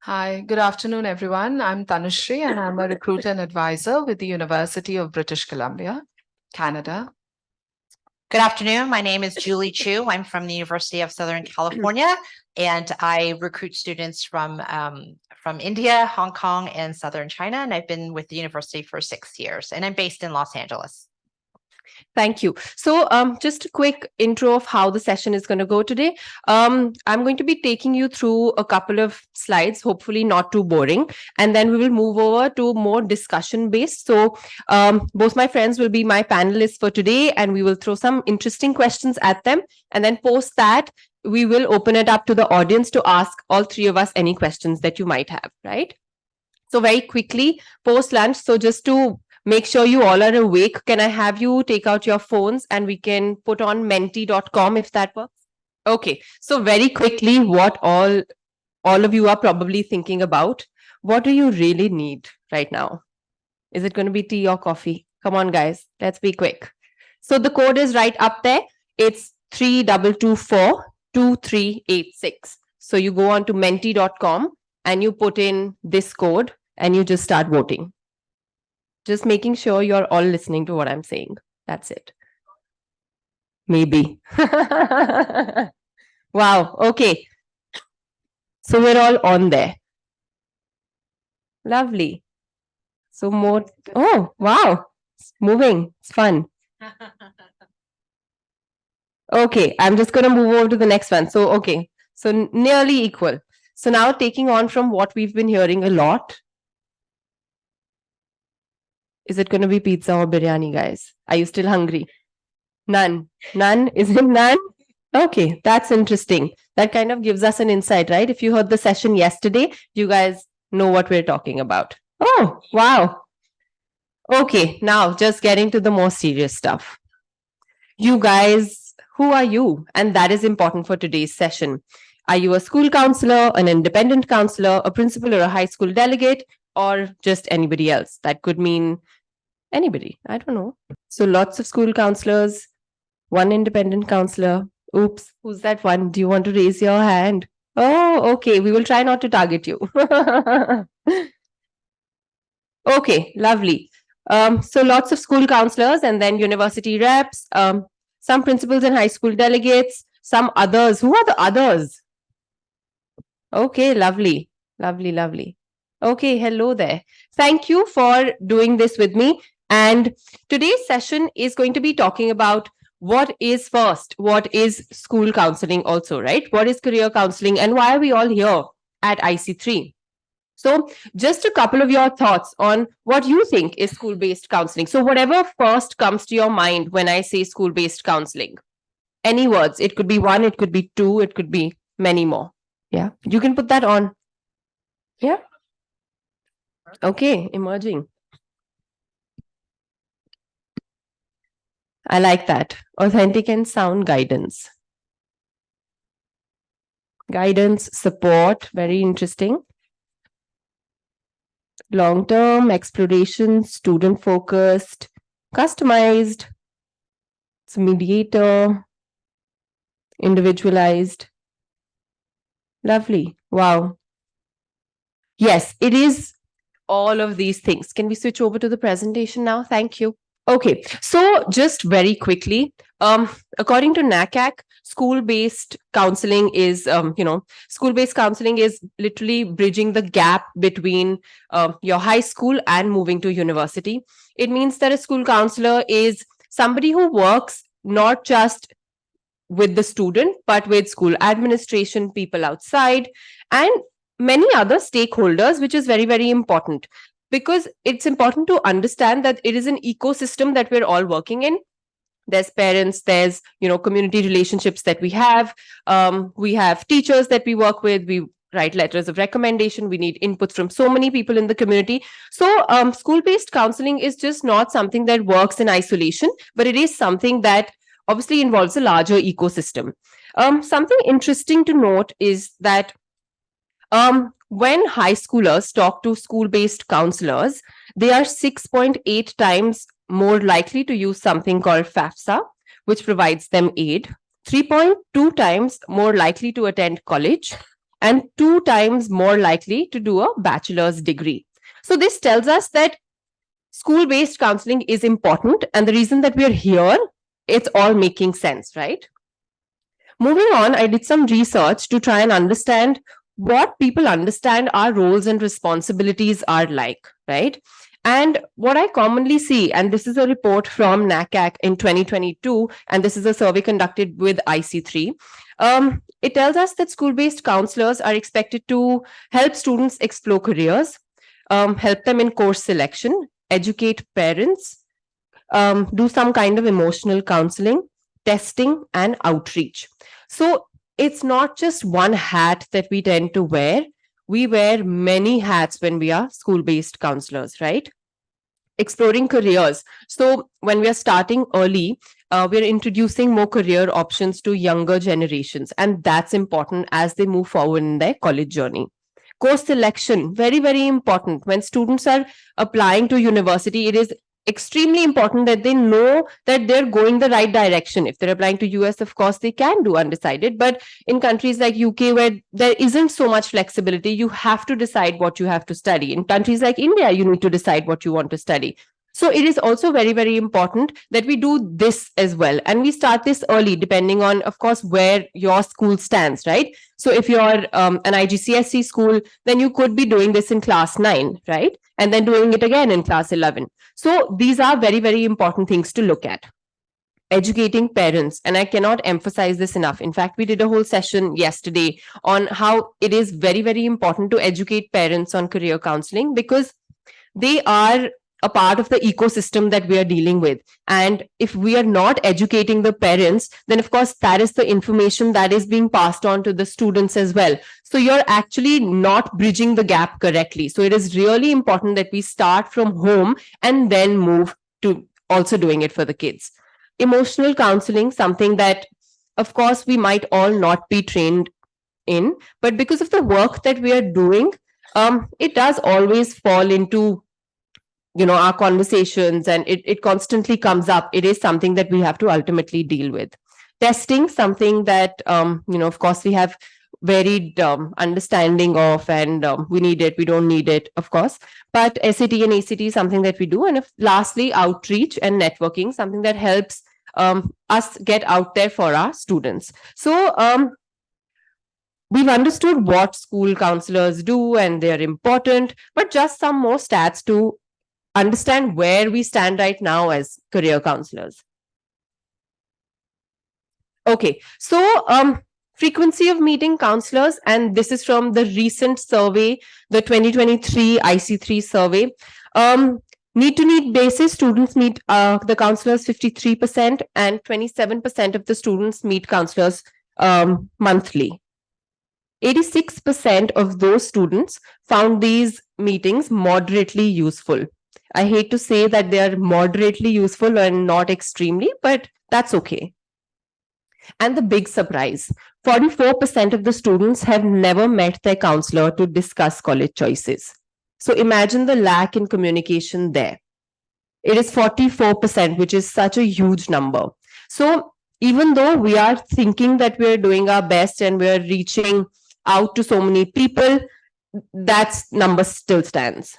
Hi, good afternoon, everyone. I'm Tanushree, and I'm a recruiter and advisor with the University of British Columbia, Canada. Good afternoon. My name is Chiu. I'm from the University of Southern California, and I recruit students from India, Hong Kong, and Southern China. And I've been with the university for 6 years, and I'm based in Los Angeles. Thank you. So just a quick intro of how the session is going to go today. I'm going to be taking you through a couple of slides, hopefully not too boring. And then we will move over to more discussion based. So both my friends will be my panelists for today, and we will throw some interesting questions at them. And then post that, we will open it up to the audience to ask all three of us any questions that you might have, right? So very quickly, post lunch. So just to make sure you all are awake, can I have you take out your phones and we can put on menti.com if that works? Okay, so very quickly, what all of you are probably thinking about, what do you really need right now? Is it going to be tea or coffee? Come on, guys, let's be quick. So the code is right up there. It's 3224-2386. So you go on to menti.com and you put in this code and you just start voting. Just making sure you're all listening to what I'm saying. That's it. Maybe. Wow. Okay. So we're all on there. Lovely. So more. Oh, wow. It's moving. It's fun. Okay. I'm just going to move over to the next one. So, okay. So nearly equal. So now taking on from what we've been hearing a lot. Is it going to be pizza or biryani, guys? Are you still hungry? None. None? Is it none? Okay, that's interesting. That kind of gives us an insight, right? If you heard the session yesterday, you guys know what we're talking about. Oh, wow. Okay, now just getting to the more serious stuff. You guys, who are you? And that is important for today's session. Are you a school counselor, an independent counselor, a principal or a high school delegate, or just anybody else? That could mean anybody. I don't know. So lots of school counselors, one independent counselor. Oops, who's that one? Do you want to raise your hand? Oh, okay. We will try not to target you. Okay, lovely. So lots of school counselors and then university reps, some principals and high school delegates, some others. Who are the others? Okay, lovely, lovely, lovely. Okay, hello there. Thank you for doing this with me. And today's session is going to be talking about what is first, what is school counseling also, right? What is career counseling and why are we all here at IC3? So just a couple of your thoughts on what you think is school-based counseling. So whatever first comes to your mind when I say school-based counseling, any words, it could be one, it could be two, it could be many more. Yeah, you can put that on. Yeah. Okay, emerging. I like that. Authentic and sound guidance. Guidance, support, very interesting. Long-term, exploration, student-focused, customized, it's mediator, individualized. Lovely. Wow. Yes, it is all of these things. Can we switch over to the presentation now? Thank you. Okay, so just very quickly, according to NACAC, school-based counseling is, school-based counseling is literally bridging the gap between your high school and moving to university. It means that a school counselor is somebody who works not just with the student, but with school administration, people outside, and many other stakeholders, which is very, very important. Because it's important to understand that it is an ecosystem that we're all working in. There's parents, there's community relationships that we have teachers that we work with, we write letters of recommendation, we need inputs from so many people in the community. So school-based counseling is just not something that works in isolation, but it is something that obviously involves a larger ecosystem. Something interesting to note is that when high schoolers talk to school-based counselors, they are 6.8 times more likely to use something called FAFSA, which provides them aid, 3.2 times more likely to attend college, and 2 times more likely to do a bachelor's degree. So this tells us that school-based counseling is important, and the reason that we are here, it's all making sense, right? Moving on, I did some research to try and understand what people understand our roles and responsibilities are like, right? And what I commonly see, and this is a report from NACAC in 2022, and this is a survey conducted with IC3, it tells us that school-based counselors are expected to help students explore careers, help them in course selection, educate parents, do some kind of emotional counseling, testing, and outreach. So it's not just one hat that we tend to wear. We wear many hats when we are school-based counselors, right? Exploring careers. So when we are starting early, we're introducing more career options to younger generations, and that's important as they move forward in their college journey. Course selection, very, very important. When students are applying to university, it is extremely important that they know that they're going the right direction. If they're applying to US, of course, they can do undecided. But in countries like UK, where there isn't so much flexibility, you have to decide what you have to study. In countries like India, you need to decide what you want to study. So it is also very, very important that we do this as well. And we start this early, depending on, of course, where your school stands, right? So if you're an IGCSE school, then you could be doing this in class 9, right? And then doing it again in class 11. So these are very, very important things to look at. Educating parents, and I cannot emphasize this enough. In fact, we did a whole session yesterday on how it is very, very important to educate parents on career counseling, because they are a part of the ecosystem that we are dealing with. And if we are not educating the parents, then of course that is the information that is being passed on to the students as well. So you're actually not bridging the gap correctly. So it is really important that we start from home and then move to also doing it for the kids. Emotional counseling, something that of course we might all not be trained in, but because of the work that we are doing, it does always fall into our conversations, and it constantly comes up. It is something that we have to ultimately deal with. Testing, something that of course we have varied understanding of, and we need it, we don't need it, of course, but SAT and ACT is something that we do. And lastly, outreach and networking, something that helps us get out there for our students. So we've understood what school counselors do, and they're important, but just some more stats to understand where we stand right now as career counselors. Okay, so frequency of meeting counselors, and this is from the recent survey, the 2023 IC3 survey. Need to need basis, students meet the counselors 53%, and 27% of the students meet counselors monthly. 86% of those students found these meetings moderately useful. I hate to say that they are moderately useful and not extremely, but that's okay. And the big surprise, 44% of the students have never met their counselor to discuss college choices. So imagine the lack in communication there. It is 44%, which is such a huge number. So even though we are thinking that we're doing our best and we're reaching out to so many people, that number still stands.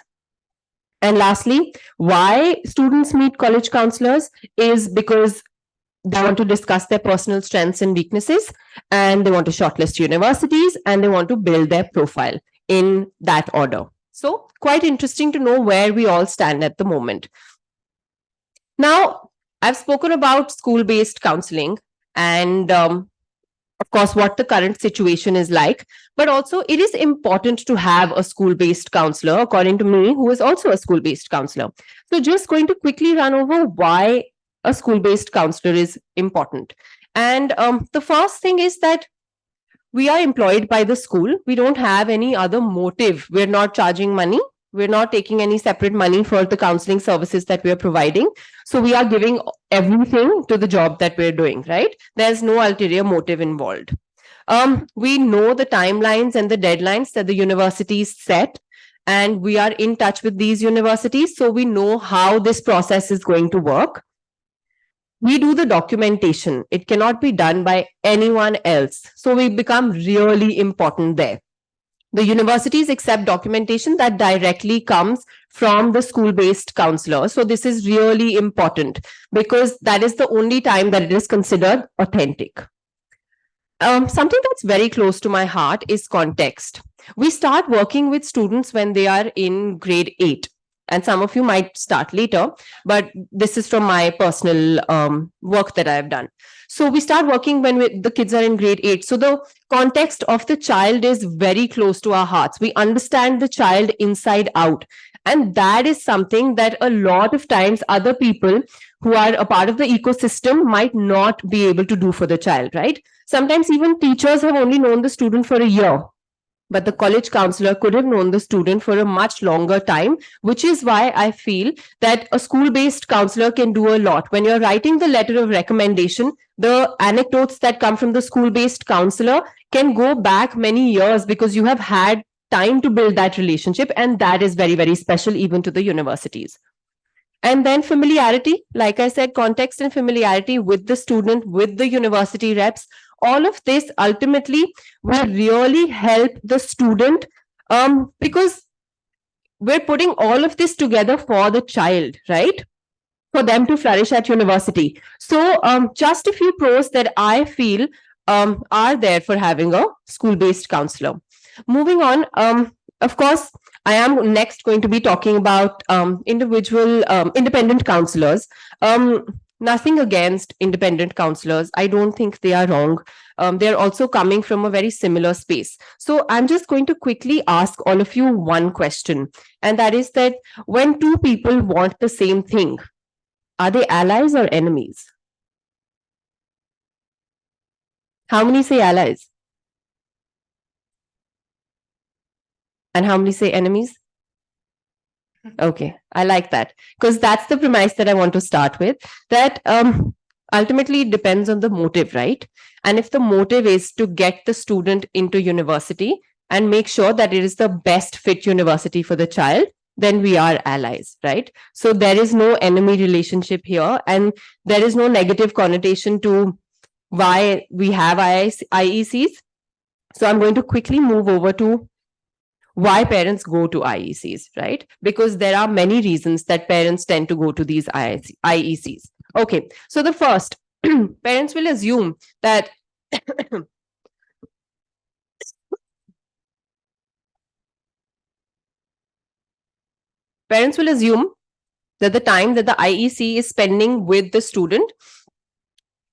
And lastly, why students meet college counselors is because they want to discuss their personal strengths and weaknesses, and they want to shortlist universities, and they want to build their profile in that order. So quite interesting to know where we all stand at the moment. Now, I've spoken about school-based counseling and of course, what the current situation is like, but also it is important to have a school-based counselor, according to me, who is also a school-based counselor. So just going to quickly run over why a school-based counselor is important. And the first thing is that we are employed by the school. We don't have any other motive. We're not charging money. We're not taking any separate money for the counseling services that we are providing. So we are giving everything to the job that we're doing, right? There's no ulterior motive involved. We know the timelines and the deadlines that the universities set, and we are in touch with these universities. So we know how this process is going to work. We do the documentation. It cannot be done by anyone else. So we become really important there. The universities accept documentation that directly comes from the school-based counselor. So this is really important because that is the only time that it is considered authentic. Something that's very close to my heart is context. We start working with students when they are in grade 8. And some of you might start later, but this is from my personal work that I have done. So we start working when the kids are in grade 8. So the context of the child is very close to our hearts. We understand the child inside out. And that is something that a lot of times other people who are a part of the ecosystem might not be able to do for the child, right? Sometimes even teachers have only known the student for a year, but the college counselor could have known the student for a much longer time, which is why I feel that a school-based counselor can do a lot. When you're writing the letter of recommendation, the anecdotes that come from the school-based counselor can go back many years because you have had time to build that relationship, and that is very, very special even to the universities. And then familiarity, like I said, context and familiarity with the student, with the university reps, all of this ultimately will really help the student because we're putting all of this together for the child, right? For them to flourish at university. So just a few pros that I feel are there for having a school-based counselor. Moving on, of course, I am next going to be talking about independent counselors. Nothing against independent counselors. I don't think they are wrong. They're also coming from a very similar space. So I'm just going to quickly ask all of you one question. And that is that when two people want the same thing, are they allies or enemies? How many say allies? And how many say enemies? Okay, I like that because that's the premise that I want to start with, that ultimately it depends on the motive, right? And if the motive is to get the student into university and make sure that it is the best fit university for the child, then we are allies, right? So there is no enemy relationship here, and there is no negative connotation to why we have IECs. So I'm going to quickly move over to why parents go to IECs, right? Because there are many reasons that parents tend to go to these IECs. Okay, so the first, parents will assume that parents will assume that the time that the IEC is spending with the student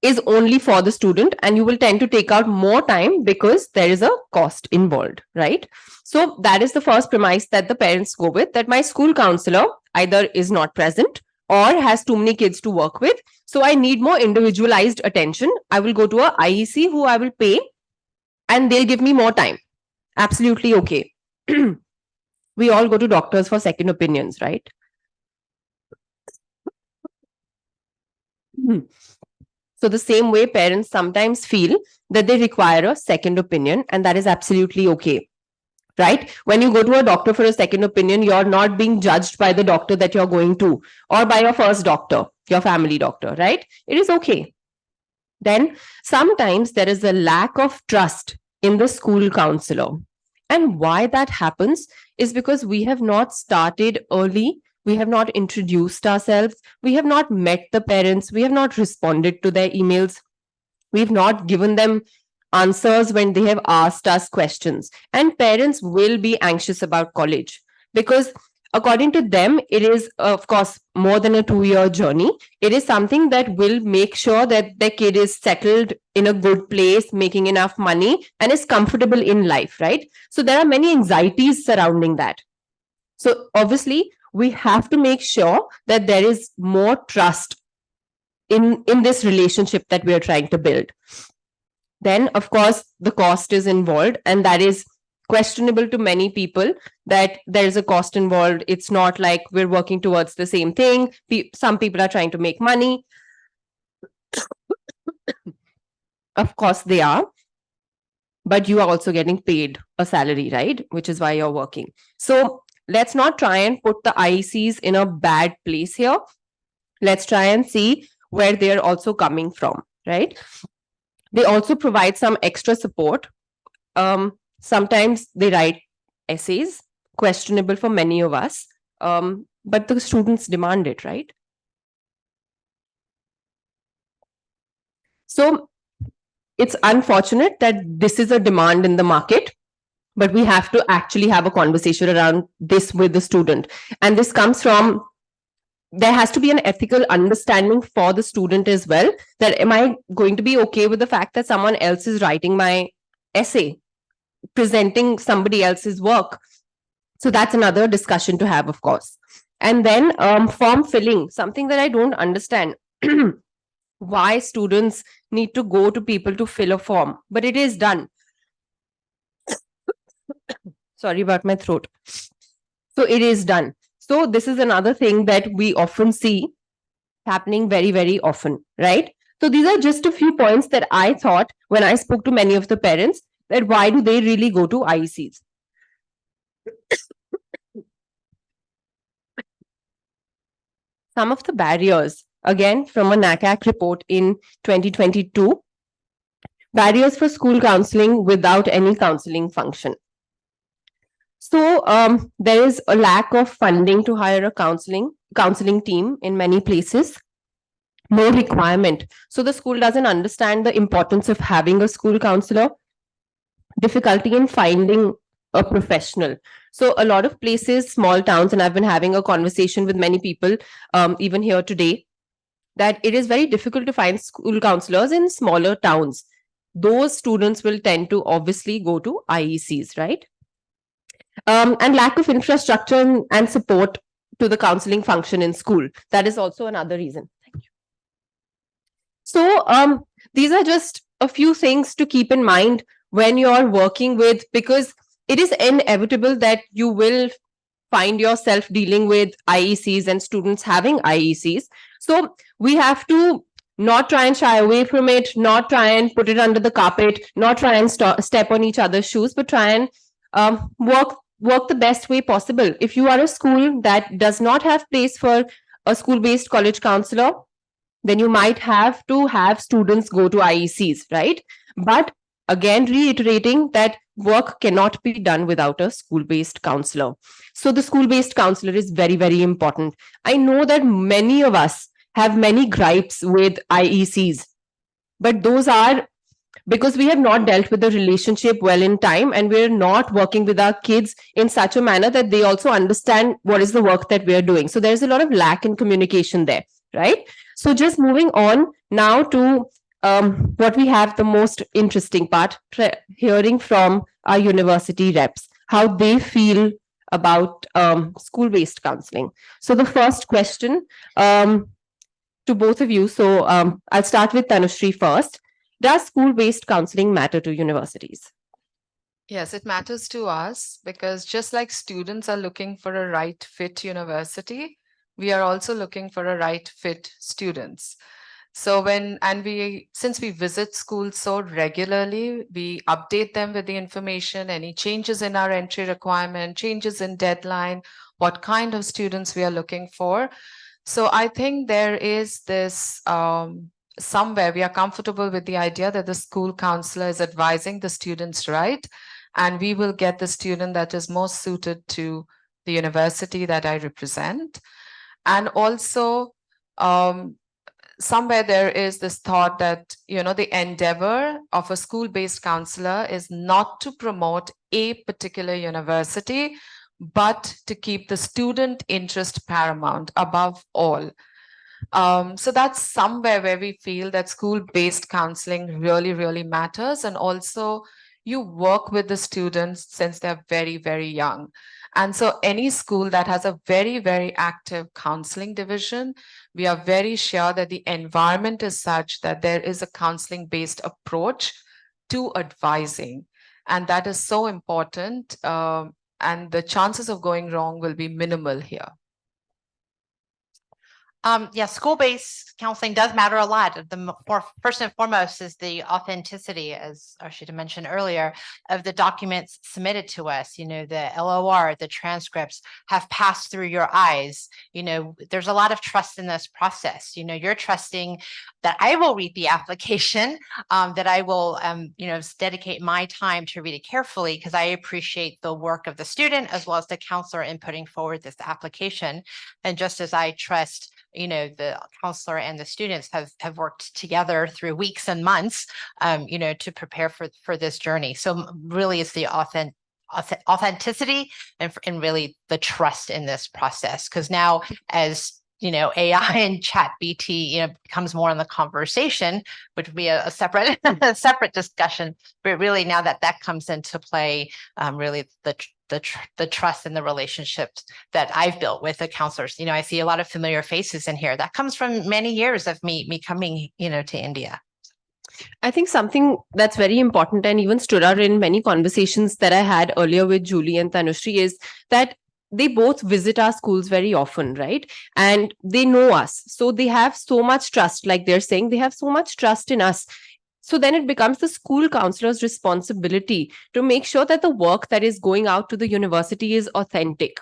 is only for the student, and you will tend to take out more time because there is a cost involved, right? So that is the first premise that the parents go with, that my school counselor either is not present or has too many kids to work with. So I need more individualized attention. I will go to a IEC who I will pay and they'll give me more time. Absolutely okay. We all go to doctors for second opinions, right? So the same way parents sometimes feel that they require a second opinion, and that is absolutely okay, right? When you go to a doctor for a second opinion, you're not being judged by the doctor that you're going to or by your first doctor, your family doctor, right? It is okay. Then sometimes there is a lack of trust in the school counselor. And why that happens is because we have not started early. We have not introduced ourselves. We have not met the parents. We have not responded to their emails. We've not given them answers when they have asked us questions. And parents will be anxious about college because according to them, it is, of course, more than a 2-year journey. It is something that will make sure that their kid is settled in a good place, making enough money, and is comfortable in life, right? So there are many anxieties surrounding that. So obviously, we have to make sure that there is more trust in this relationship that we are trying to build. Then, of course, the cost is involved, and that is questionable to many people, that there is a cost involved. It's not like we're working towards the same thing. Some people are trying to make money. Of course, they are. But you are also getting paid a salary, right? Which is why you're working. So let's not try and put the IECs in a bad place here. Let's try and see where they're also coming from, right? They also provide some extra support. Sometimes they write essays, questionable for many of us, but the students demand it, right? So it's unfortunate that this is a demand in the market, but we have to actually have a conversation around this with the student. And this comes from, there has to be an ethical understanding for the student as well, that am I going to be okay with the fact that someone else is writing my essay, presenting somebody else's work? So that's another discussion to have, of course. And then form filling, something that I don't understand. Why students need to go to people to fill a form, but it is done. Sorry about my throat. So it is done. So this is another thing that we often see happening very, very often, right? So these are just a few points that I thought when I spoke to many of the parents, that why do they really go to IECs? Some of the barriers, again, from a NACAC report in 2022, barriers for school counseling without any counseling function. So there is a lack of funding to hire a counseling team in many places. No requirement. So the school doesn't understand the importance of having a school counselor. Difficulty in finding a professional. So a lot of places, small towns, and I've been having a conversation with many people, even here today, that it is very difficult to find school counselors in smaller towns. Those students will tend to obviously go to IECs, right? And lack of infrastructure and support to the counseling function in school. That is also another reason. Thank you. So these are just a few things to keep in mind when you're working with, because it is inevitable that you will find yourself dealing with IECs and students having IECs. So we have to not try and shy away from it, not try and put it under the carpet, not try and step on each other's shoes, but try and work the best way possible. If you are a school that does not have place for a school-based college counselor, then you might have to have students go to IECs, right? But again, reiterating that work cannot be done without a school-based counselor. So the school-based counselor is very, very important. I know that many of us have many gripes with IECs, but those are because we have not dealt with the relationship well in time, and we're not working with our kids in such a manner that they also understand what is the work that we're doing. So there's a lot of lack in communication there, right? So just moving on now to what we have the most interesting part, hearing from our university reps, how they feel about school-based counseling. So the first question to both of you. So I'll start with Tanushree first. Does school-based counseling matter to universities? Yes, it matters to us because just like students are looking for a right fit university, we are also looking for a right fit students. So since we visit schools so regularly, we update them with the information, any changes in our entry requirement, changes in deadline, what kind of students we are looking for. So I think there is this somewhere we are comfortable with the idea that the school counselor is advising the students right, and we will get the student that is most suited to the university that I represent. And also somewhere there is this thought that, the endeavor of a school-based counselor is not to promote a particular university, but to keep the student interest paramount above all. So that's somewhere where we feel that school-based counseling really, really matters. And also you work with the students since they're very, very young. And so any school that has a very, very active counseling division, we are very sure that the environment is such that there is a counseling-based approach to advising. And that is so important. And the chances of going wrong will be minimal here. Yeah, school-based counseling does matter a lot. First and foremost is the authenticity, as Arshita mentioned earlier, of the documents submitted to us. The LOR, the transcripts have passed through your eyes. There's a lot of trust in this process. You're trusting that I will read the application, that I will, dedicate my time to read it carefully because I appreciate the work of the student as well as the counselor in putting forward this application. And just as I trust the counselor and the students have worked together through weeks and months, to prepare for this journey. So really it's the authenticity and really the trust in this process. Because now as AI and chat BT, becomes more in the conversation, which would be a separate discussion. But really now that comes into play, really the trust and the relationships that I've built with the counselors. I see a lot of familiar faces in here. That comes from many years of me coming, to India. I think something that's very important and even stood out in many conversations that I had earlier with Julie and Tanushree is that they both visit our schools very often, right? And they know us. So they have so much trust, like they're saying, they have so much trust in us. So then it becomes the school counselor's responsibility to make sure that the work that is going out to the university is authentic,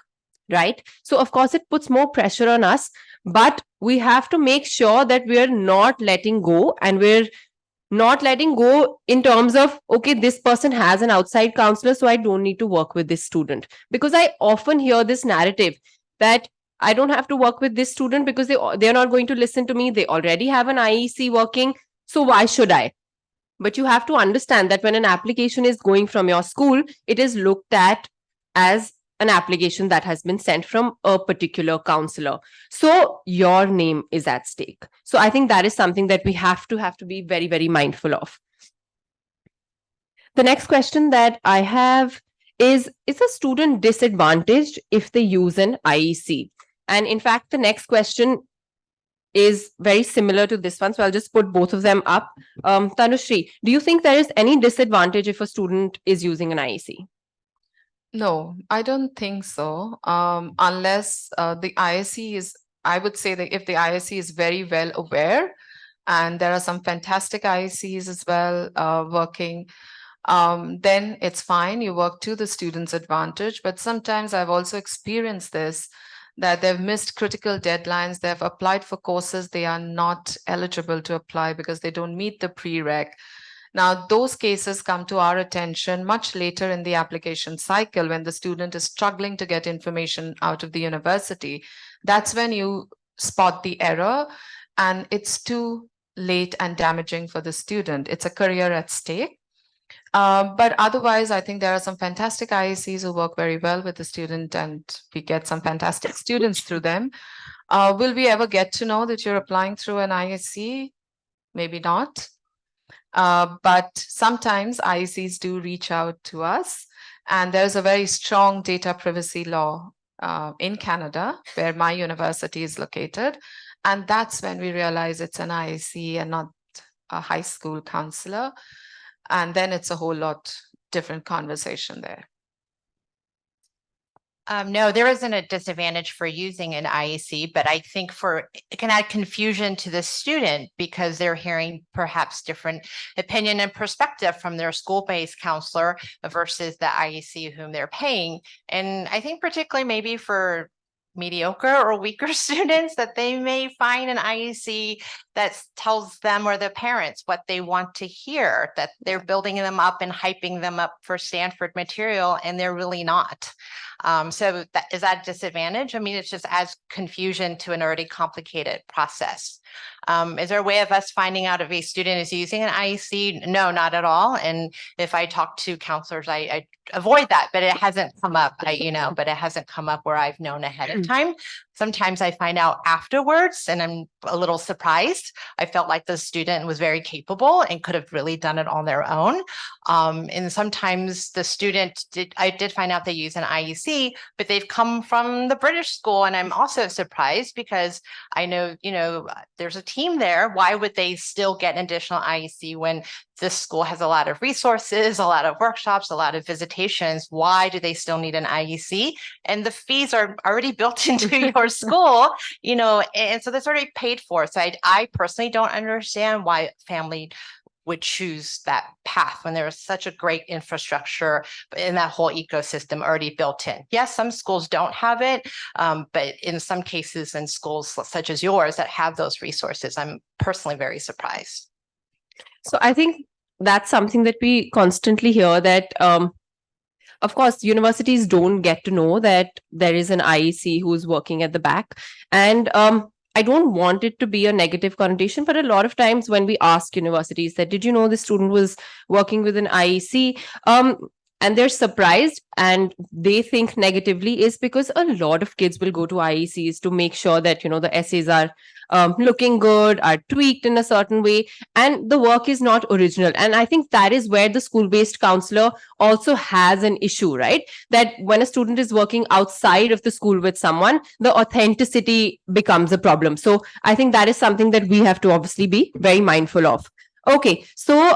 right? So of course, it puts more pressure on us, but we have to make sure that we're not letting go, and we're not letting go in terms of, okay, this person has an outside counselor, so I don't need to work with this student. Because I often hear this narrative that I don't have to work with this student because they're not going to listen to me. They already have an IEC working. So why should I? But you have to understand that when an application is going from your school, it is looked at as an application that has been sent from a particular counselor. So your name is at stake. So I think that is something that we have to be very, very mindful of. The next question that I have is a student disadvantaged if they use an IEC? And in fact, the next question is very similar to this one. So I'll just put both of them up. Tanushree, do you think there is any disadvantage if a student is using an IEC? No, I don't think so. Unless the ISC is, I would say that if the ISC is very well aware, and there are some fantastic ISCs as well working, then it's fine. You work to the student's advantage. But sometimes I've also experienced this, that they've missed critical deadlines. They've applied for courses they are not eligible to apply because they don't meet the prereq. Now, those cases come to our attention much later in the application cycle when the student is struggling to get information out of the university. That's when you spot the error, and it's too late and damaging for the student. It's a career at stake. But otherwise, I think there are some fantastic IACs who work very well with the student, and we get some fantastic students through them. Will we ever get to know that you're applying through an IAC? Maybe not. But sometimes IACs do reach out to us, and there's a very strong data privacy law in Canada, where my university is located. And that's when we realize it's an IAC and not a high school counselor. And then it's a whole lot different conversation there. No, there isn't a disadvantage for using an IEC, but I think it can add confusion to the student because they're hearing perhaps different opinion and perspective from their school-based counselor versus the IEC whom they're paying. And I think particularly maybe for mediocre or weaker students, that they may find an IEC that tells them or the parents what they want to hear, that they're building them up and hyping them up for Stanford material, and they're really not. So is that a disadvantage? I mean, it just adds confusion to an already complicated process. Is there a way of us finding out if a student is using an IEC? No, not at all. And if I talk to counselors, I avoid that, but it hasn't come up. But it hasn't come up where I've known ahead of time. Sometimes I find out afterwards, and I'm a little surprised. I felt like the student was very capable and could have really done it on their own. And sometimes the student I did find out they use an IEC, but they've come from the British school. And I'm also surprised because I know, there's a team there. Why would they still get an additional IEC when this school has a lot of resources, a lot of workshops, a lot of visitations? Why do they still need an IEC? And the fees are already built into your our school, and so that's already paid for. So I personally don't understand why family would choose that path when there is such a great infrastructure in that whole ecosystem already built in. Yes, some schools don't have it, but in some cases in schools such as yours that have those resources, I'm personally very surprised. So I think that's something that we constantly hear, that of course, universities don't get to know that there is an IEC who's working at the back. And I don't want it to be a negative connotation, but a lot of times when we ask universities that, did you know the student was working with an IEC? And they're surprised and they think negatively, is because a lot of kids will go to IECs to make sure that, the essays are looking good, are tweaked in a certain way, and the work is not original. And I think that is where the school-based counselor also has an issue, right? That when a student is working outside of the school with someone, the authenticity becomes a problem. So I think that is something that we have to obviously be very mindful of. Okay, so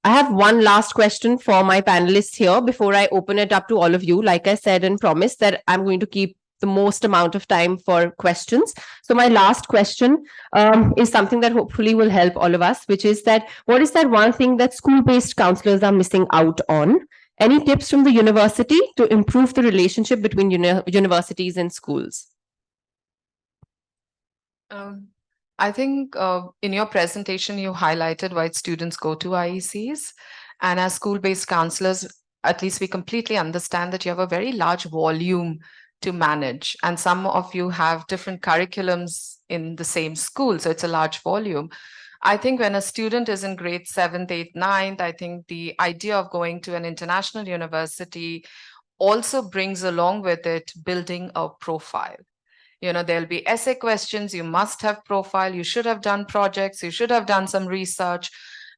I have one last question for my panelists here before I open it up to all of you. Like I said and promised that I'm going to keep the most amount of time for questions. So my last question is something that hopefully will help all of us, which is that what is that one thing that school-based counselors are missing out on? Any tips from the university to improve the relationship between universities and schools? I think in your presentation, you highlighted why students go to IECs. And as school-based counselors, at least we completely understand that you have a very large volume to manage. And some of you have different curriculums in the same school, so it's a large volume. I think when a student is in grade 7th, 8th, 9th, I think the idea of going to an international university also brings along with it building a profile. There'll be essay questions, you must have profile, you should have done projects, you should have done some research.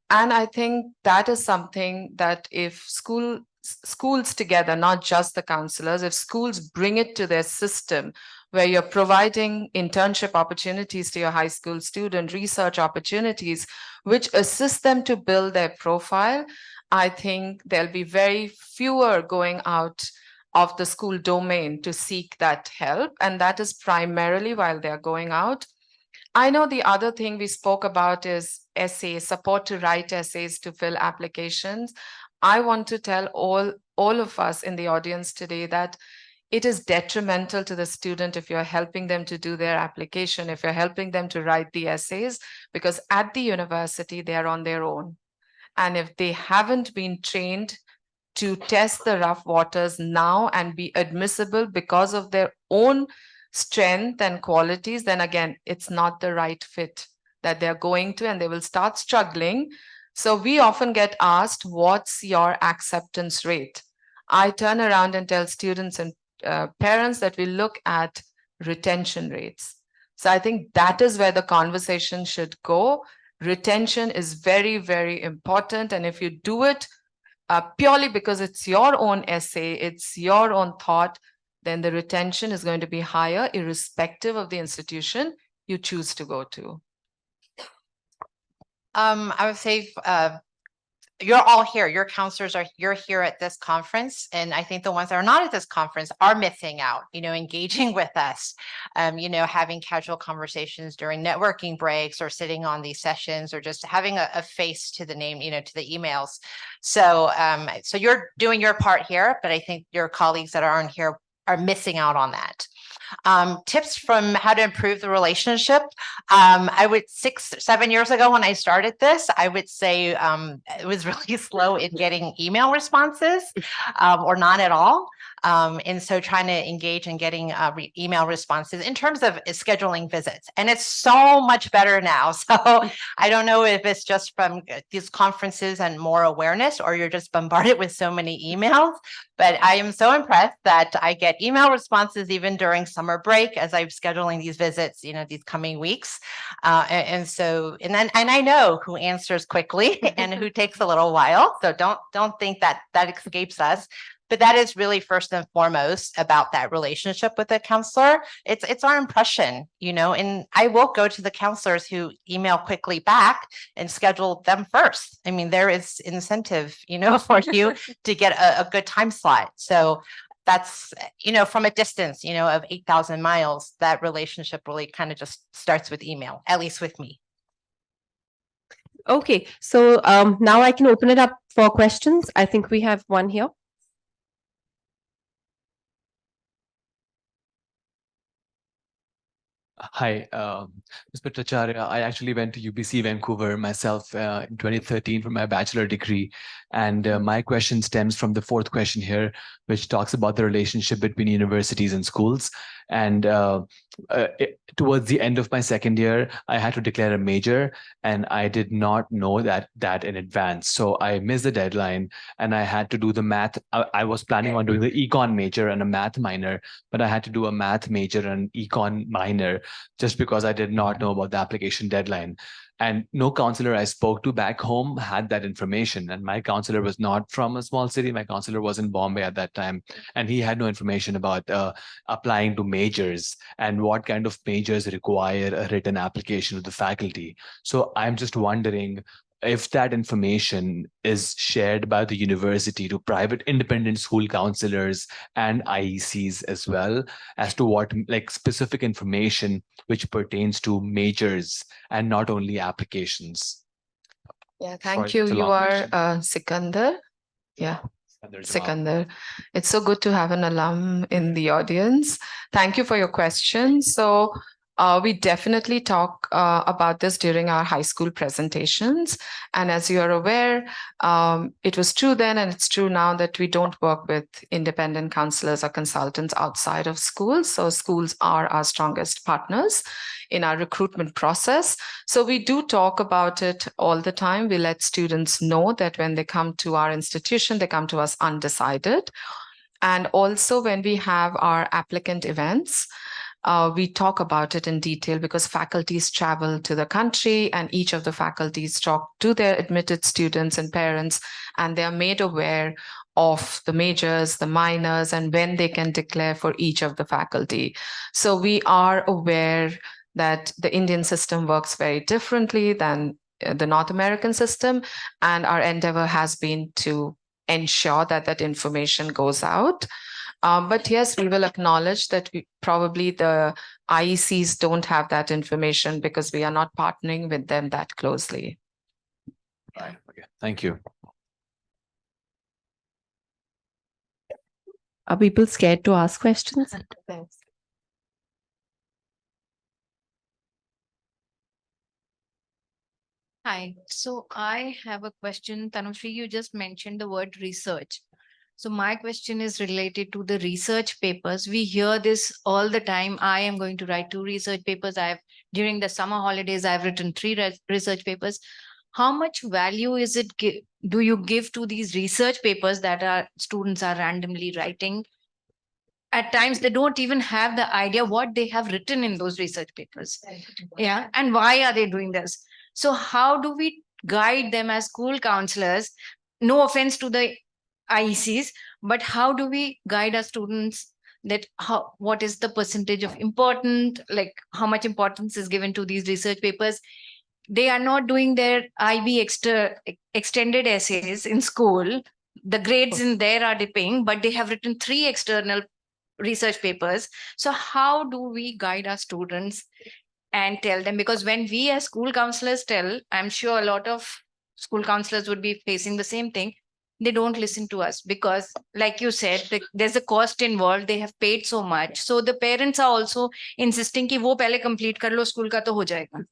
And I think that is something that if schools together, not just the counselors, if schools bring it to their system where you're providing internship opportunities to your high school student, research opportunities, which assist them to build their profile, I think there'll be very fewer going out of the school domain to seek that help. And that is primarily while they're going out. I know the other thing we spoke about is essays, support to write essays, to fill applications. I want to tell all of us in the audience today that it is detrimental to the student if you're helping them to do their application, if you're helping them to write the essays, because at the university, they're on their own. And if they haven't been trained to test the rough waters now and be admissible because of their own strength and qualities, then again, it's not the right fit that they're going to, and they will start struggling. So we often get asked, what's your acceptance rate? I turn around and tell students and parents that we look at retention rates. So I think that is where the conversation should go. Retention is very, very important. And if you do it purely because it's your own essay, it's your own thought, then the retention is going to be higher, irrespective of the institution you choose to go to. I would say you're all here. Your counselors you're here at this conference. And I think the ones that are not at this conference are missing out, engaging with us, having casual conversations during networking breaks or sitting on these sessions or just having a face to the name, to the emails. So, so you're doing your part here, but I think your colleagues that aren't here are missing out on that. Tips from how to improve the relationship. I would 6-7 years ago when I started this, I would say it was really slow in getting email responses or not at all. And so trying to engage in getting email responses in terms of scheduling visits. And it's so much better now. So I don't know if it's just from these conferences and more awareness, or you're just bombarded with so many emails. But I am so impressed that I get email responses even during summer break as I'm scheduling these visits, these coming weeks. And I know who answers quickly and who takes a little while. So don't think that escapes us. But that is really first and foremost about that relationship with the counselor. It's our impression, and I will go to the counselors who email quickly back and schedule them first. I mean, there is incentive, for you to get a good time slot. So that's, from a distance, of 8,000 miles, that relationship really kind of just starts with email, at least with me. Okay, so now I can open it up for questions. I think we have one here. Hi, Ms. Bhattacharya. I actually went to UBC Vancouver myself in 2013 for my bachelor degree. And my question stems from the fourth question here, which talks about the relationship between universities and schools. And towards the end of my second year, I had to declare a major, and I did not know that in advance. So I missed the deadline, and I had to do the math. I was planning on doing the econ major and a math minor, but I had to do a math major and econ minor just because I did not know about the application deadline. And no counselor I spoke to back home had that information. And my counselor was not from a small city. My counselor was in Bombay at that time. And he had no information about applying to majors and what kind of majors require a written application to the faculty. So I'm just wondering if that information is shared by the university to private independent school counselors and IECs as well, as to what like specific information which pertains to majors and not only applications. Yeah, thank Sorry, you. it's a You long are question. Sikandar. Yeah. There's a lot. Sikandar. It's so good to have an alum in the audience. Thank you for your question. So we definitely talk about this during our high school presentations. And as you are aware, it was true then and it's true now that we don't work with independent counselors or consultants outside of schools. So schools are our strongest partners in our recruitment process. So we do talk about it all the time. We let students know that when they come to our institution, they come to us undecided. And also when we have our applicant events, we talk about it in detail because faculties travel to the country and each of the faculties talk to their admitted students and parents, and they are made aware of the majors, the minors, and when they can declare for each of the faculty. So we are aware that the Indian system works very differently than the North American system, and our endeavor has been to ensure that that information goes out. But yes, we will acknowledge that probably the IECs don't have that information because we are not partnering with them that closely. Right. Okay. Thank you. Are people scared to ask questions? Hi, so I have a question. Tanushree, you just mentioned the word research. So my question is related to the research papers. We hear this all the time. I am going to write 2 research papers. During the summer holidays, I've written 3 research papers. How much value is it do you give to these research papers that our students are randomly writing? At times, they don't even have the idea what they have written in those research papers. Yeah, and why are they doing this? So how do we guide them as school counselors? No offense to the IECs, but how do we guide our students that what is the percentage of important, like how much importance is given to these research papers? They are not doing their IB extended essays in school. The grades in there are dipping, but they have written 3 external research papers. So how do we guide our students and tell them? Because when we as school counselors tell, I'm sure a lot of school counselors would be facing the same thing. They don't listen to us because, like you said, there's a cost involved. They have paid so much. So the parents are also insisting कि वो पहले complete कर लो, school का तो हो जाएगा,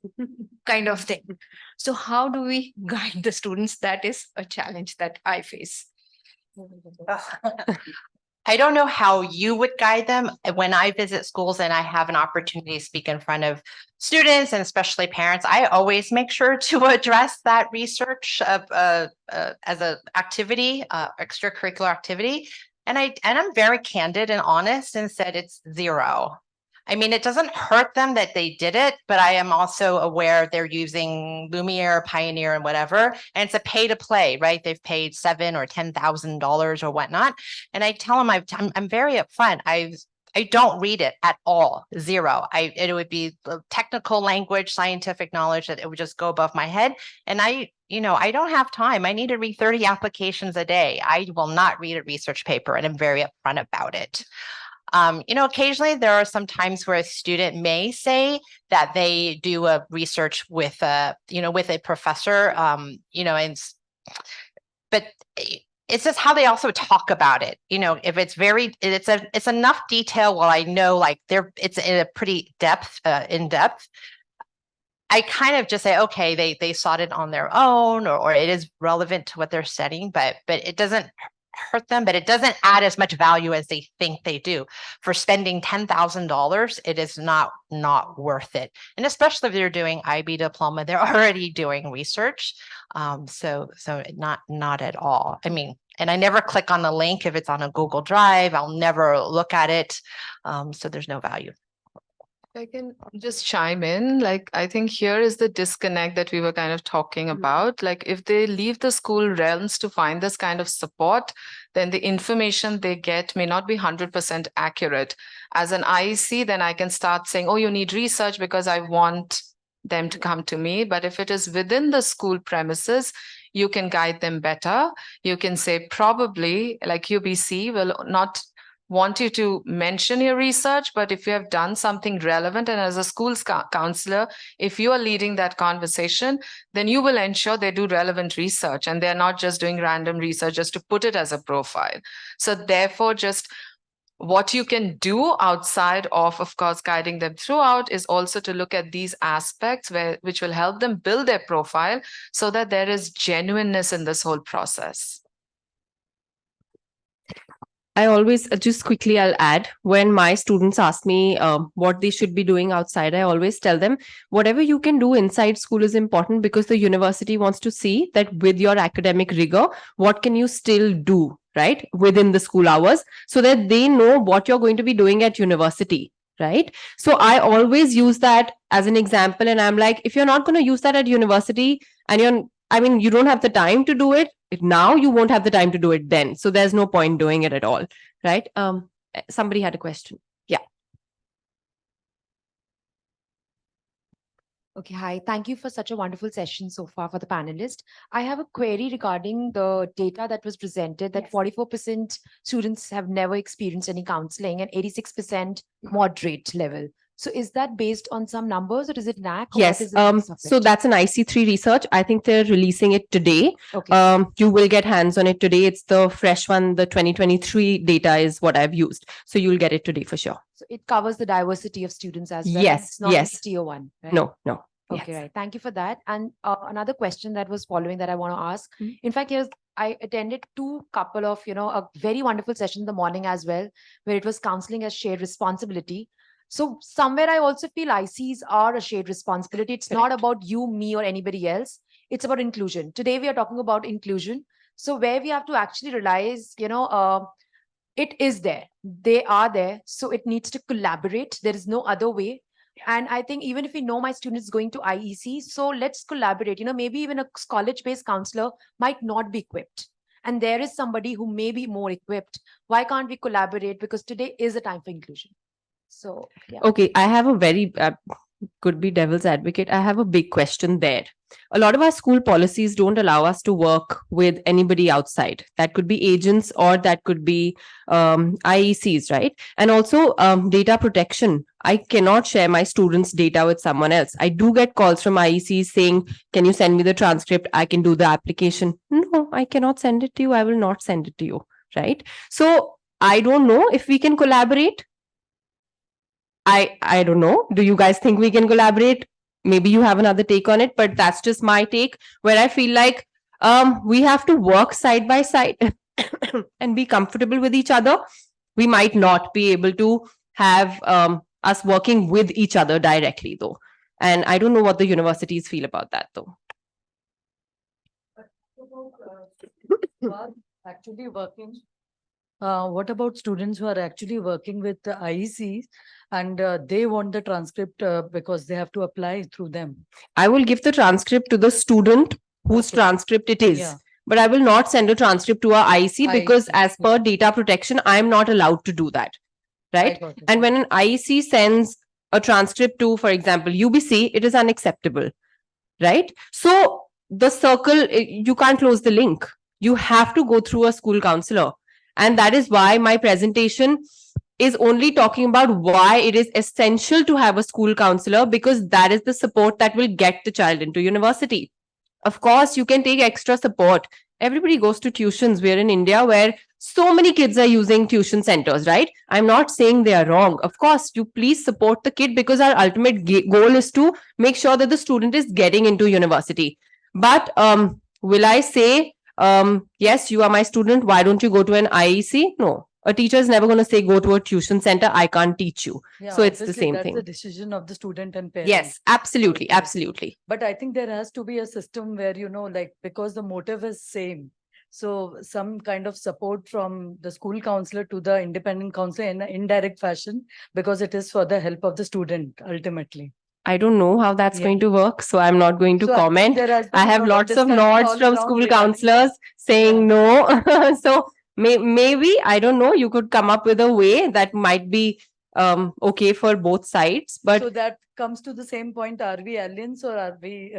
kind of thing. So how do we guide the students? That is a challenge that I face. I don't know how you would guide them. When I visit schools and I have an opportunity to speak in front of students and especially parents, I always make sure to address that research as an activity, extracurricular activity. And I'm very candid and honest and said it's 0. I mean, it doesn't hurt them that they did it, but I am also aware they're using Lumiere, Pioneer, and whatever, and it's a pay to play, right? They've paid $7,000 or $10,000 or whatnot, and I tell them I'm very upfront. I've I don't read it at all. Zero. It would be technical language, scientific knowledge that it would just go above my head. And I don't have time. I need to read 30 applications a day. I will not read a research paper, and I'm very upfront about it. Occasionally there are some times where a student may say that they do a research with a professor, but it's just how they also talk about it. If it's it's enough detail. Well, I know like it's in a pretty in depth. I kind of just say, okay, they sought it on their own, or it is relevant to what they're studying, but it doesn't hurt them, but it doesn't add as much value as they think they do. For spending $10,000, it is not worth it. And especially if they're doing IB diploma, they're already doing research. So not at all. I mean, and I never click on the link if it's on a Google Drive. I'll never look at it. So there's no value. I can just chime in. Like, I think here is the disconnect that we were kind of talking about. Like, if they leave the school realms to find this kind of support, then the information they get may not be 100% accurate. As an IEC, then I can start saying, oh, you need research because I want them to come to me. But if it is within the school premises, you can guide them better. You can say probably like UBC will not want you to mention your research, but if you have done something relevant, and as a school's counselor, if you are leading that conversation, then you will ensure they do relevant research and they're not just doing random research just to put it as a profile. So therefore, just what you can do outside of course, guiding them throughout is also to look at these aspects which will help them build their profile so that there is genuineness in this whole process. I always just quickly, I'll add, when my students ask me what they should be doing outside, I always tell them whatever you can do inside school is important, because the university wants to see that with your academic rigor, what can you still do, right, within the school hours, so that they know what you're going to be doing at university. Right. So I always use that as an example. And I'm like, if you're not going to use that at university and you don't have the time to do it now, you won't have the time to do it then. So there's no point doing it at all. Right. Somebody had a question. Yeah. Okay, hi. Thank you for such a wonderful session so far for the panelists. I have a query regarding the data that was presented, that 44% students have never experienced any counseling and 86% moderate level. So is that based on some numbers, or is it NAC? Yes. So that's an IC3 research. I think they're releasing it today. Okay. You will get hands on it today. It's the fresh one. The 2023 data is what I've used. So you'll get it today for sure. So it covers the diversity of students as well. Yes. It's not Yes. tier one, right? No. Okay, Yes. right. Thank you for that. And another question that was following that I want to ask. Mhm. In fact, I attended couple of, a very wonderful session in the morning as well, where it was counseling as shared responsibility. So somewhere I also feel ICs are a shared responsibility. It's not about you, me, or anybody else. It's about inclusion. Today we are talking about inclusion. So where we have to actually realize, it is there. They are there. So it needs to collaborate. There is no other way. And I think even if we know my student is going to IEC, so let's collaborate. Maybe even a college-based counselor might not be equipped. And there is somebody who may be more equipped. Why can't we collaborate? Because today is a time for inclusion. So, yeah. Okay, I have a very, could be devil's advocate. I have a big question there. A lot of our school policies don't allow us to work with anybody outside. That could be agents, or that could be IECs, right? And also data protection. I cannot share my students' data with someone else. I do get calls from IECs saying, can you send me the transcript? I can do the application. No, I cannot send it to you. I will not send it to you, right? So I don't know if we can collaborate. I don't know. Do you guys think we can collaborate? Maybe you have another take on it, but that's just my take, where I feel like we have to work side by side and be comfortable with each other. We might not be able to have us working with each other directly, though. And I don't know what the universities feel about that, though. Actually working. What about students who are actually working with the IECs and they want the transcript because they have to apply through them? I will give the transcript to the student whose transcript it is. Yeah. But I will not send a transcript to a IEC because IEC, as per data protection, I am not allowed to do that. right? got it. And when an IEC sends a transcript to, for example, UBC, it is unacceptable, right? So the circle, you can't close the link. You have to go through a school counselor. And that is why my presentation is only talking about why it is essential to have a school counselor, because that is the support that will get the child into university. Of course, you can take extra support. Everybody goes to tuitions. We're in India where so many kids are using tuition centers, right? I'm not saying they are wrong. Of course, you please support the kid, because our ultimate goal is to make sure that the student is getting into university. But will I say, yes, you are my student, why don't you go to an IEC? No. A teacher is never going to say, go to a tuition center, I can't teach you. Yeah, So it's the obviously same that's thing. the decision of the student and parents. Yes, absolutely, Okay. absolutely. But I think there has to be a system where, like, because the motive is same. So some kind of support from the school counselor to the independent counselor in an indirect fashion, because it is for the help of the student ultimately. I don't know how that's Yeah. going to work, so I'm not going to So I think comment. there has to I be have a lot lots of discussion nods all from around school regarding counselors saying Yeah. no. So maybe, I don't know, you could come up with a way that might be okay for both sides. But So that comes to the same point, are we aliens or are we?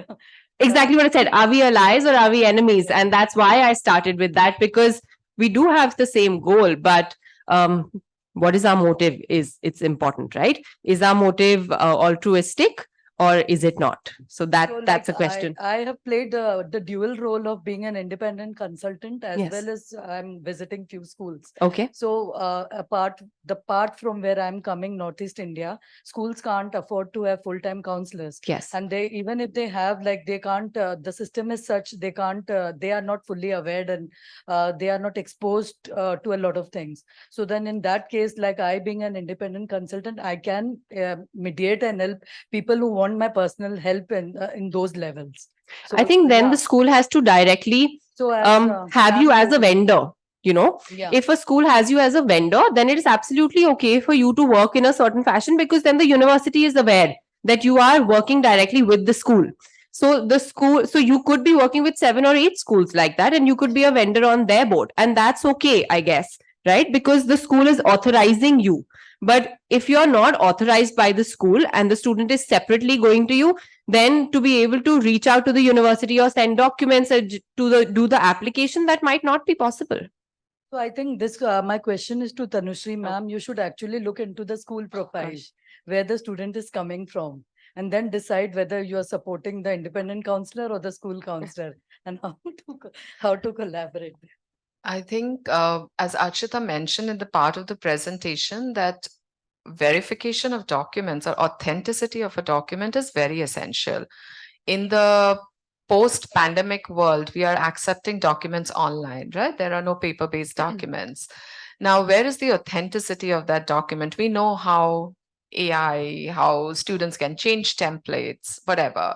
exactly what I said. Are we allies or are we enemies? Yeah. And that's why I started with that, because we do have the same goal, but what is our motive is it's important, right? Is our motive altruistic or is it not? So that's like, a question. I have played the dual role of being an independent consultant as Yes. well as I'm visiting few schools. Okay. So the part from where I'm coming, Northeast India, schools can't afford to have full-time counselors. Yes. And they, even if they have, like, they can't, the system is such, they can't, they are not fully aware, and they are not exposed to a lot of things. So then in that case, like, I being an independent consultant, I can mediate and help people who want my personal help in those levels. So I think then yeah. the school has to directly So as, have you ma'am as a told me. vendor. You know, Yeah. if a school has you as a vendor, then it is absolutely okay for you to work in a certain fashion, because then the university is aware that you are working directly with the school. So the school, so you could be working with 7 or 8 schools like that, and you could be a vendor on their board, and that's okay, I guess, right? Because the school is authorizing you. But if you're not authorized by the school and the student is separately going to you, then to be able to reach out to the university or send documents to do the application, that might not be possible. So I think this, my question is to Tanushree, ma'am. You should actually look into the school profile, where the student is coming from, and then decide whether you are supporting the independent counselor or the school counselor, and how to collaborate. I think, as Arshita mentioned in the part of the presentation, that verification of documents or authenticity of a document is very essential. In the post-pandemic world, we are accepting documents online, right? There are no paper-based documents. Now, where is the authenticity of that document? We know how AI, how students can change templates, whatever.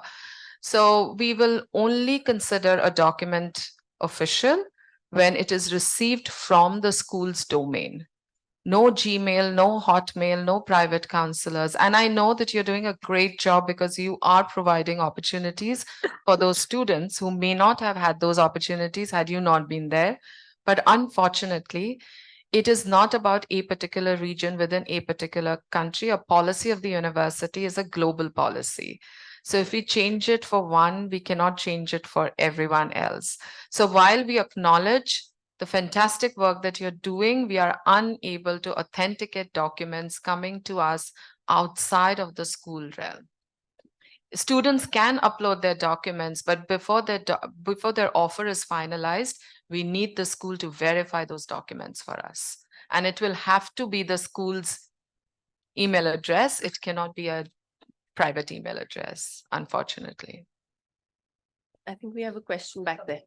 So we will only consider a document official when it is received from the school's domain. No Gmail, no Hotmail, no private counselors. And I know that you're doing a great job because you are providing opportunities for those students who may not have had those opportunities had you not been there. But unfortunately, it is not about a particular region within a particular country. A policy of the university is a global policy. So if we change it for one, we cannot change it for everyone else. So while we acknowledge the fantastic work that you're doing, we are unable to authenticate documents coming to us outside of the school realm. Students can upload their documents, but before their offer is finalized, we need the school to verify those documents for us. And it will have to be the school's email address. It cannot be a private email address, unfortunately. I think we have a question back there.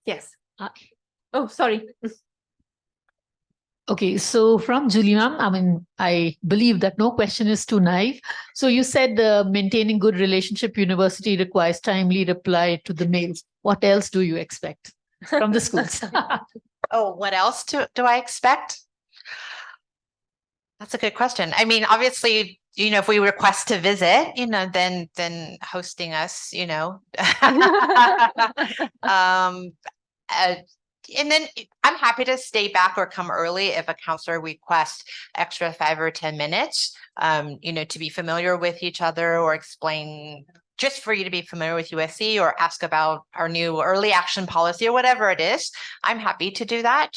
Yes. Uh, Oh, sorry. Okay, so from Julie ma'am, I mean, I believe that no question is too naive. So you said maintaining good relationship university requires timely reply to the mails. What else do you expect from the schools? Oh, what else do I expect? That's a good question. I mean, obviously, if we request to visit, then hosting us, And then I'm happy to stay back or come early if a counselor requests extra 5 or 10 minutes, to be familiar with each other or explain, just for you to be familiar with USC or ask about our new early action policy or whatever it is. I'm happy to do that.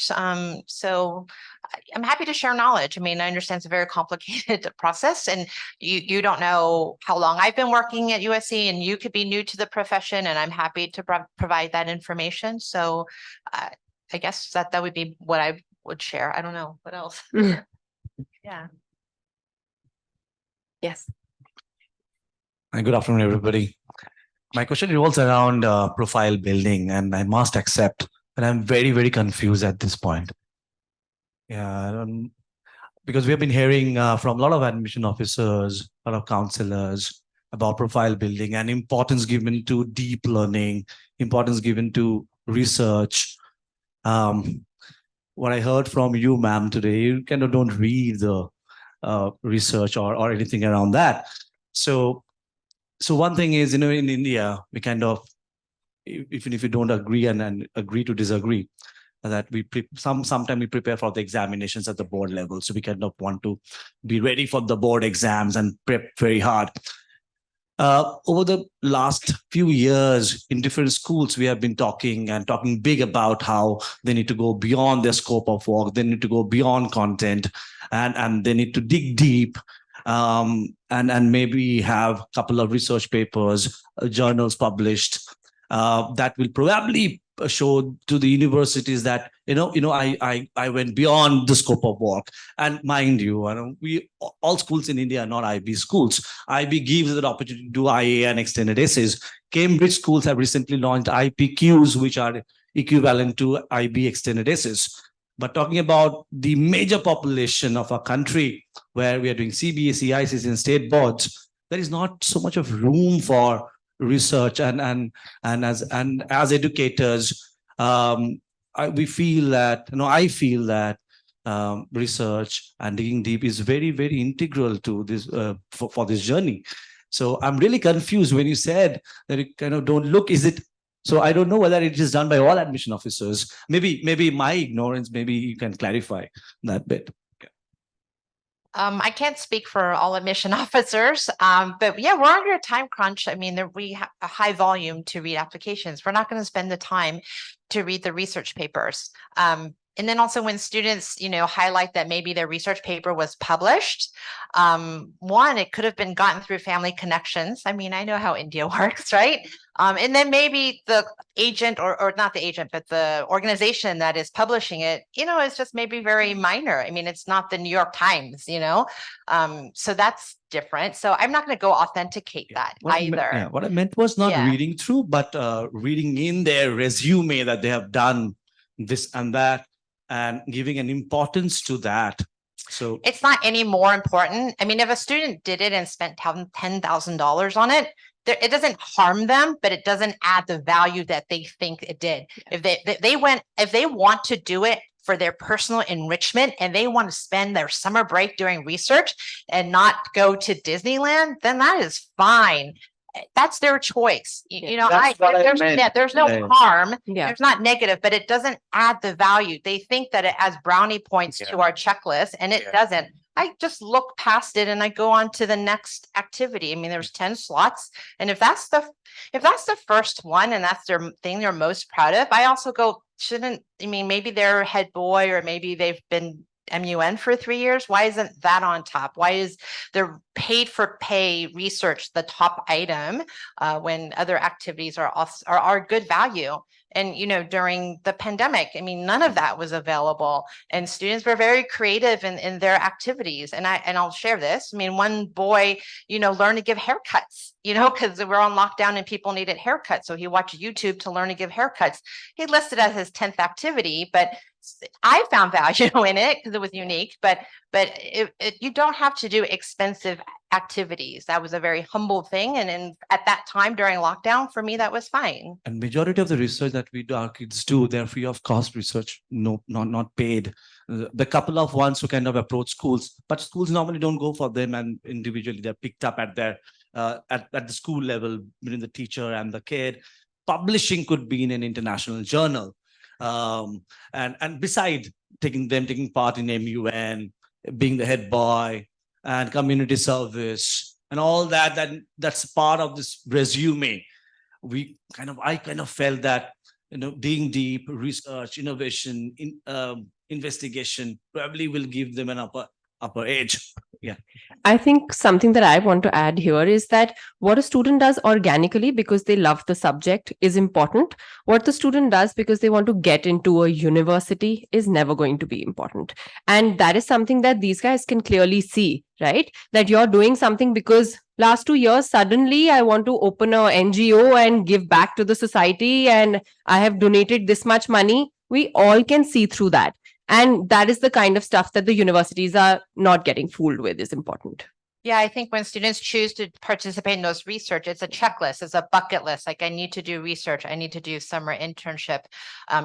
So I'm happy to share knowledge. I mean, I understand it's a very complicated process, and you don't know how long I've been working at USC, and you could be new to the profession, and I'm happy to provide that information. So I guess that would be what I would share. I don't know what else. Yeah. Yes. Hi, good afternoon, everybody. My question revolves around profile building, and I must accept that I'm very, very confused at this point. Yeah, because we have been hearing from a lot of admission officers, a lot of counselors about profile building and importance given to deep learning, importance given to research. What I heard from you, ma'am, today, you kind of don't read the research or anything around that. So one thing is, in India, we kind of, even if you don't agree and agree to disagree, that we sometimes we prepare for the examinations at the board level. So we kind of want to be ready for the board exams and prep very hard. Over the last few years in different schools, we have been talking big about how they need to go beyond their scope of work. They need to go beyond content, and they need to dig deep, and maybe have a couple of research papers, journals published that will probably show to the universities that I went beyond the scope of work. And mind you, we all schools in India are not IB schools. IB gives an opportunity to do IA and extended essays. Cambridge schools have recently launched IPQs, which are equivalent to IB extended essays. But talking about the major population of our country, where we are doing CBSE, ICC, and state boards, there is not so much of room for research, and as educators, I feel that research and digging deep is very, very integral to this for this journey. So I'm really confused when you said that you kind of don't look. Is it? So I don't know whether it is done by all admission officers. Maybe my ignorance. Maybe you can clarify that bit. I can't speak for all admission officers, but yeah, we're under a time crunch. I mean, we have a high volume to read applications. We're not going to spend the time to read the research papers. And then also when students, highlight that maybe their research paper was published, one, it could have been gotten through family connections. I mean, I know how India works, right? And then maybe the agent or not the agent, but the organization that is publishing it, is just maybe very minor. I mean, it's not the New York Times, so that's different. So I'm not going to go authenticate that either. What I meant was not reading through, but reading in their resume that they have done this and that, and giving an importance to that. So it's not any more important. I mean, if a student did it and spent $10,000 on it, it doesn't harm them, but it doesn't add the value that they think it did. If they want to do it for their personal enrichment and they want to spend their summer break doing research and not go to Disneyland, then that is fine. That's their choice. There's no harm. There's not negative, but it doesn't add the value. They think that it adds brownie points to our checklist, and it doesn't. I just look past it and I go on to the next activity. I mean, there's 10 slots. And if that's the first one and that's their thing they're most proud of, I also go, maybe they're head boy, or maybe they've been MUN for 3 years. Why isn't that on top? Why is their paid for pay research the top item when other activities are good value? And during the pandemic, I mean, none of that was available, and students were very creative in their activities. And I'll share this. I mean, one boy, learned to give haircuts, because we're on lockdown and people needed haircuts. So he watched YouTube to learn to give haircuts. He listed as his 10th activity, but I found value in it because it was unique, but you don't have to do expensive activities. That was a very humble thing. And at that time during lockdown, for me, that was fine. And majority of the research that our kids do, they're free of cost research, no, not paid. The couple of ones who kind of approach schools, but schools normally don't go for them, and individually they're picked up at their at the school level between the teacher and the kid. Publishing could be in an international journal. And beside taking part in MUN, being the head boy and community service and all that's part of this resume. I kind of felt that, digging deep, research, innovation, investigation probably will give them an upper edge. Yeah. I think something that I want to add here is that what a student does organically because they love the subject is important. What the student does because they want to get into a university is never going to be important. And that is something that these guys can clearly see, right? That you're doing something because last 2 years, suddenly I want to open a NGO and give back to the society and I have donated this much money. We all can see through that. And that is the kind of stuff that the universities are not getting fooled with is important. Yeah, I think when students choose to participate in those research, it's a checklist, it's a bucket list. Like I need to do research, I need to do summer internship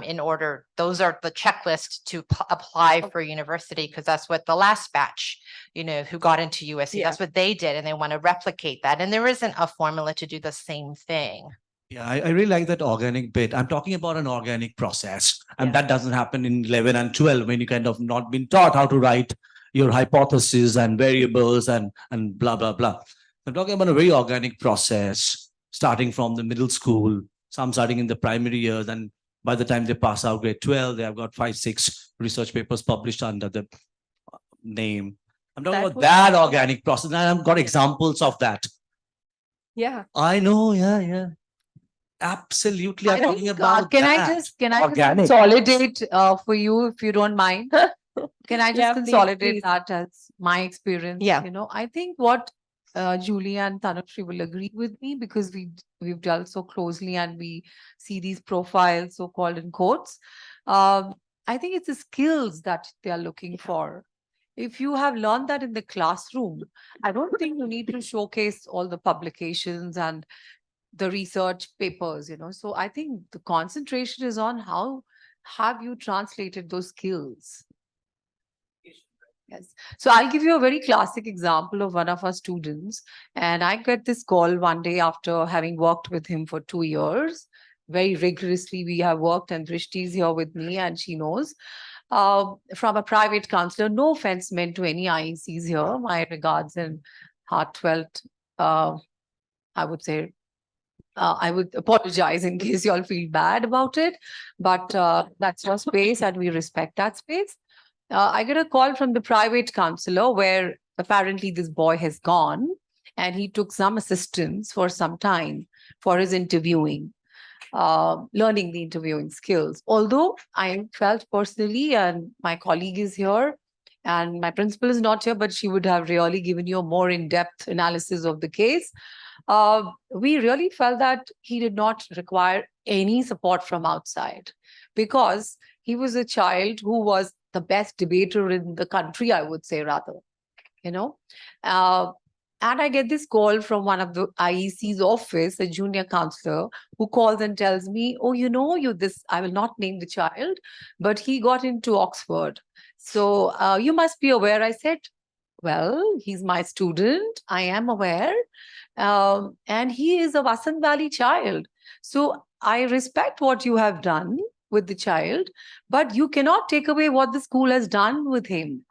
in order. Those are the checklist to apply for university, because that's what the last batch, who got into USC, that's what they did. And they want to replicate that. And there isn't a formula to do the same thing. Yeah, I really like that organic bit. I'm talking about an organic process. And that doesn't happen in 11 and 12 when you kind of not been taught how to write your hypotheses and variables and blah, blah, blah. I'm talking about a very organic process, starting from the middle school, some starting in the primary years. And by the time they pass out grade 12, they have got 5-6 research papers published under the name. I'm talking about that organic process. And I've got examples of that. Yeah. I know. Yeah. Absolutely. I'm talking about can that. I just Organic. consolidate for you, if you don't mind? Can I just Yeah, please, consolidate please. that as my experience? Yeah. I think what Julie and Tanushree will agree with me, because we've dealt so closely and we see these profiles, so-called in quotes. I think it's the skills that they are looking for. If you have learned that in the classroom, I don't think you need to showcase all the publications and the research papers, So I think the concentration is on how have you translated those skills. Yes. So I'll give you a very classic example of one of our students. And I get this call one day after having worked with him for 2 years. Very rigorously, we have worked, and Drishti is here with me and she knows. From a private counselor, no offense meant to any IECs here. My regards and heartfelt, I would say, I would apologize in case you all feel bad about it, but that's your space and we respect that space. I get a call from the private counselor where apparently this boy has gone and he took some assistance for some time for his interviewing, learning the interviewing skills. Although I felt personally, and my colleague is here, and my principal is not here, but she would have really given you a more in-depth analysis of the case. We really felt that he did not require any support from outside because he was a child who was the best debater in the country, I would say, rather, and I get this call from one of the IEC's office, a junior counselor, who calls and tells me, oh, I will not name the child, but he got into Oxford. So you must be aware. I said, well, he's my student. I am aware. And he is a Vasant Valley child. So I respect what you have done with the child, but you cannot take away what the school has done with him.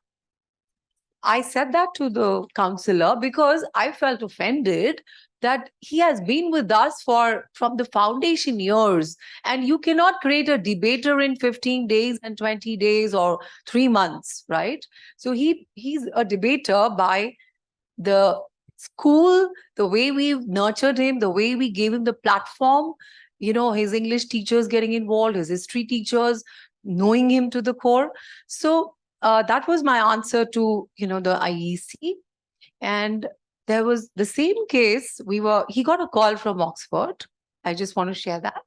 I said that to the counselor because I felt offended that he has been with us from the foundation years, and you cannot create a debater in 15 days and 20 days or 3 months, right? So he's a debater by the school, the way we nurtured him, the way we gave him the platform, his English teachers getting involved, his history teachers, knowing him to the core. So that was my answer to, the IEC. And there was the same case. He got a call from Oxford. I just want to share that.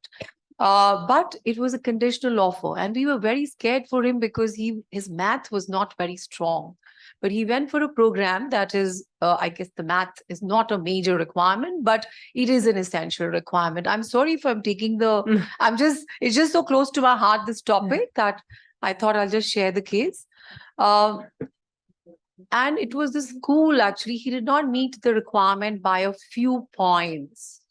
But it was a conditional offer. And we were very scared for him because his math was not very strong. But he went for a program that is, I guess the math is not a major requirement, but it is an essential requirement. I'm sorry if I'm taking it's just so close to my heart, this topic, that I thought I'll just share the case. And it was the school, actually, he did not meet the requirement by a few points.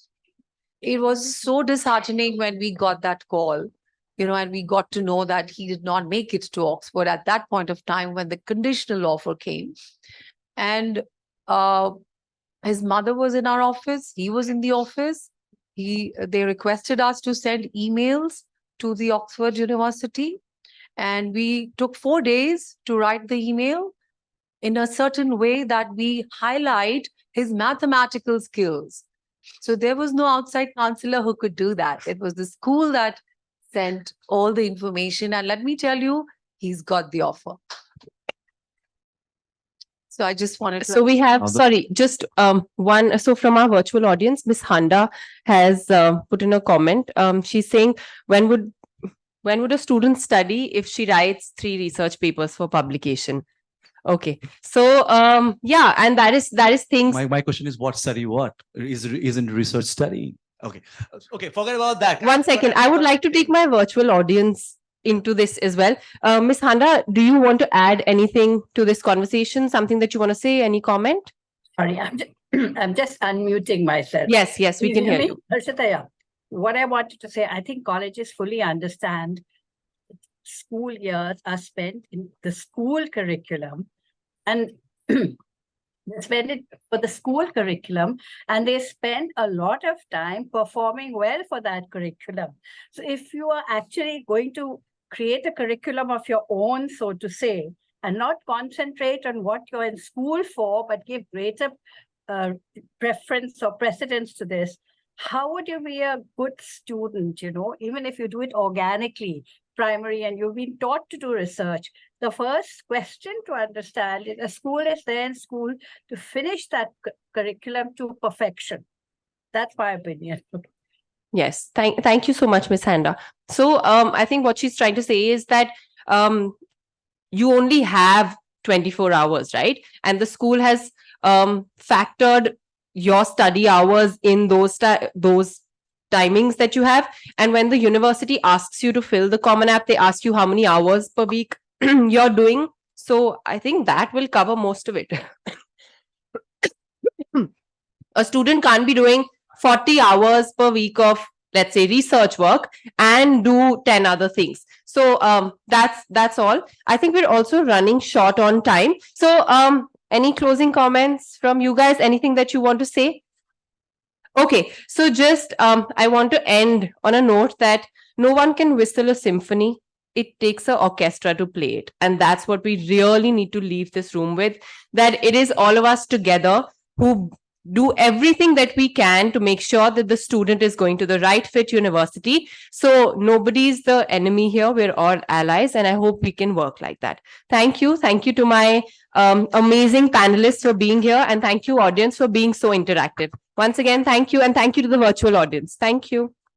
It was so disheartening when we got that call. and we got to know that he did not make it to Oxford at that point of time when the conditional offer came. And his mother was in our office. He was in the office. They requested us to send emails to the Oxford University. And we took 4 days to write the email in a certain way that we highlight his mathematical skills. So there was no outside counselor who could do that. It was the school that sent all the information. And let me tell you, he's got the offer. So I just wanted to. So we have, sorry, just one. So from our virtual audience, Miss Handa has put in a comment. She's saying, when would a student study if she writes 3 research papers for publication? Okay, so yeah, and that is things. My question is, what study? What isn't research study? Okay, forget about that. One second, I would like to take my virtual audience into this as well. Miss Handa, do you want to add anything to this conversation? Something that you want to say? Any comment? Sorry, I'm just unmuting myself. Yes, we can hear you. Arshita, yeah. What I wanted to say, I think colleges fully understand school years are spent in the school curriculum, and they spend it for the school curriculum, and they spend a lot of time performing well for that curriculum. So if you are actually going to create a curriculum of your own, so to say, and not concentrate on what you're in school for, but give greater preference or precedence to this, how would you be a good student, even if you do it organically, primary, and you've been taught to do research? The first question to understand is a school is there in school to finish that curriculum to perfection. That's my opinion. Yes, thank you so much, Miss Handa. So I think what she's trying to say is that you only have 24 hours, right? And the school has factored your study hours in those timings that you have. And when the university asks you to fill the Common App, they ask you how many hours per week you're doing. So I think that will cover most of it. A student can't be doing 40 hours per week of, let's say, research work and do 10 other things. So that's all. I think we're also running short on time. So any closing comments from you guys? Anything that you want to say? Okay, so just I want to end on a note that no one can whistle a symphony. It takes an orchestra to play it. And that's what we really need to leave this room with, that it is all of us together who do everything that we can to make sure that the student is going to the right fit university. So nobody's the enemy here. We're all allies, and I hope we can work like that. Thank you. Thank you to my amazing panelists for being here, and thank you, audience, for being so interactive. Once again, thank you, and thank you to the virtual audience. Thank you.